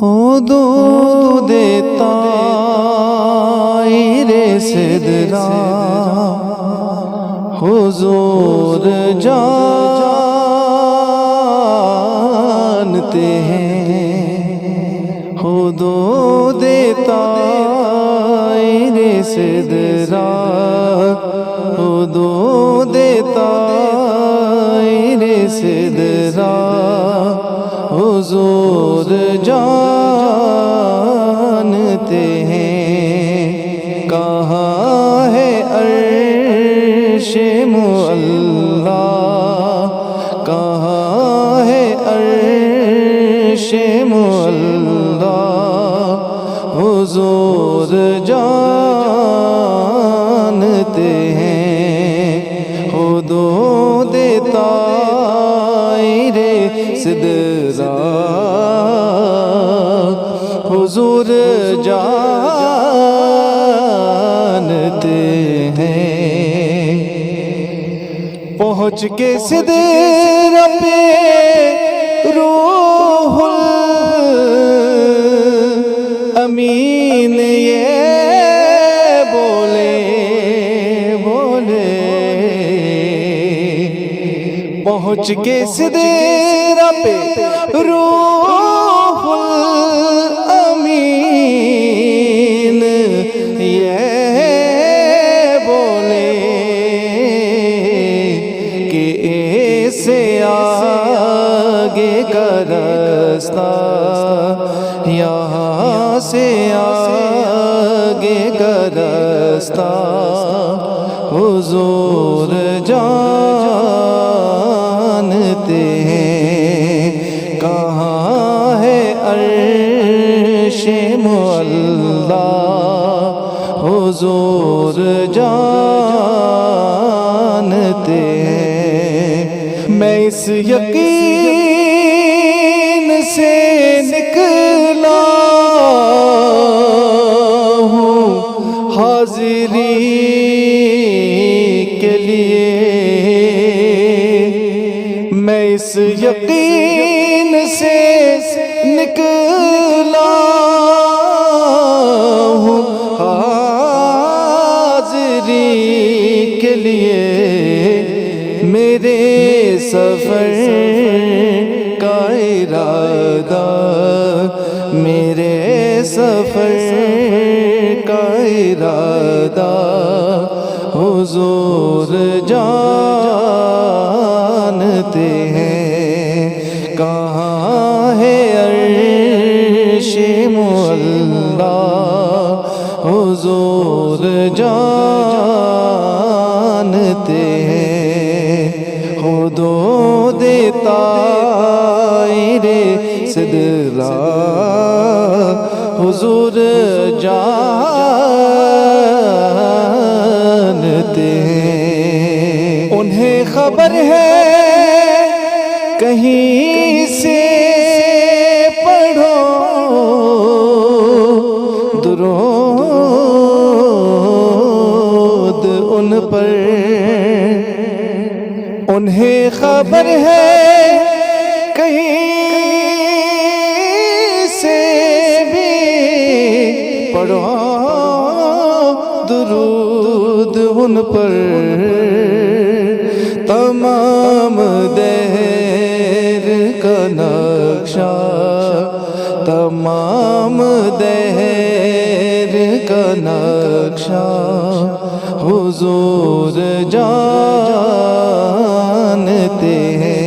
حدود طائر سدرا حضور جانتے ہیں، حدود طائر سدرا حدود طائر سدرا حضور جانتے ہیں۔ کہاں ہے عرش معلیٰ، کہاں ہے عرش معلیٰ، حضور جانتے ہیں۔ حدود طائر سدرا حضور جانتے ہیں۔ پہنچ کے سدرا پہ روح الامین یہ بولے پہنچ کے سدرا پہ روح الامین یہ بولے کہ ایسے آگے کا راستہ، یہاں سے آگے کا راستہ، حضور جانتے ہیں۔ کہاں ہے عرش معلیٰ، حضور جانتے ہیں۔ میں اس یقین سے نکلا ہوں حاضری کے لیے، میں اس یقین سے نکلا ہوں حاضری کے لیے۔ میرے سفر کا ارادہ، میرے سفر کا ارادہ، حضور جانتے ہیں۔ کہاں ہے عرش معلیٰ، حضور جانتے ہیں۔ حدود طائر سدرا حضور جانتے ہیں۔ انہیں خبر ہے کہیں سے پڑھو درود ان پر، انہیں خبر ہے کہیں سے بھی پڑھو درود ان پر۔ تمام دہر کا نقشہ، تمام دہر کا نقشہ، حضور جانتے ہیں۔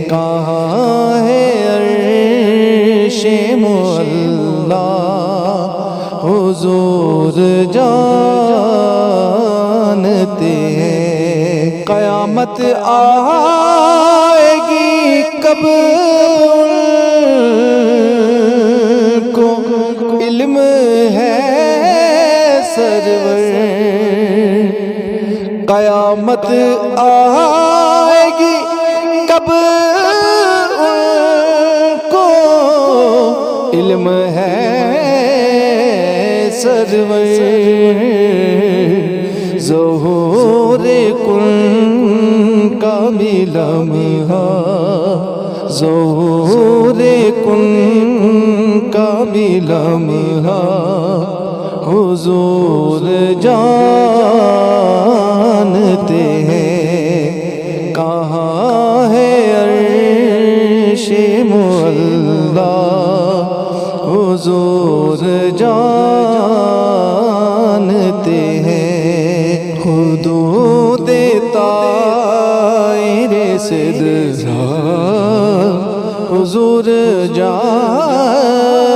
کہاں ہے عرش معلیٰ، حضور جانتے ہیں۔ قیامت آئے گی کب ان کو علم ہے سرور، قیامت آئے گی کب ان کو علم ہے سرور۔ ظہور کن کا بھی لمحہ ظہور کن کا بھی لمحہ حضور جانتے ہیں، کہاں ہے عرش معلیٰ حضور جانتے ہیں، حدود طائر سدرہ حضور جانتے